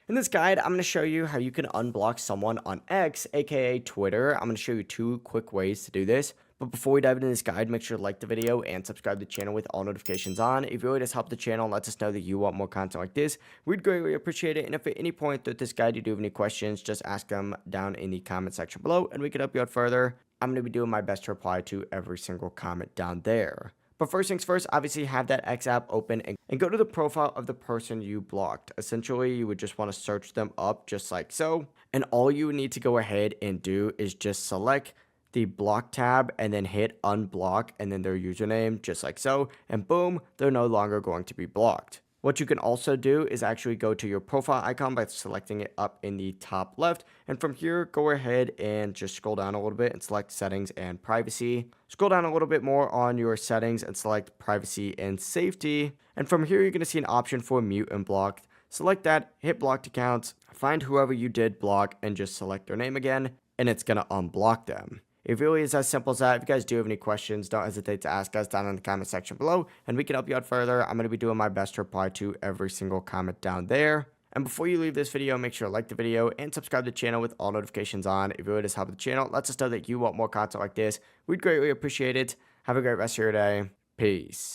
In this guide, I'm going to show you how you can unblock someone on X, aka Twitter. I'm going to show you two quick ways to do this. But before we dive into this guide, make sure to like the video and subscribe to the channel with all notifications on. It really does help the channel and lets us know that you want more content like this. We'd greatly appreciate it. And if at any point throughout this guide you do have any questions, just ask them down in the comment section below and we can help you out further. I'm going to be doing my best to reply to every single comment down there. But first things first, obviously have that X app open and go to the profile of the person you blocked. Essentially, you would just want to search them up just like so. And all you need to go ahead and do is just select the block tab and then hit unblock and then their username just like so. And boom, they're no longer going to be blocked. What you can also do is actually go to your profile icon by selecting it up in the top left. And from here, go ahead and just scroll down a little bit and select settings and privacy. Scroll down a little bit more on your settings and select privacy and safety. And from here, you're going to see an option for mute and block. Select that, hit blocked accounts, find whoever you did block and just select their name again, and it's going to unblock them. It really is as simple as that. If you guys do have any questions, don't hesitate to ask us down in the comment section below, and we can help you out further. I'm going to be doing my best to reply to every single comment down there. And before you leave this video, make sure to like the video and subscribe to the channel with all notifications on. It really does help the channel. Lets us know that you want more content like this. We'd greatly appreciate it. Have a great rest of your day. Peace.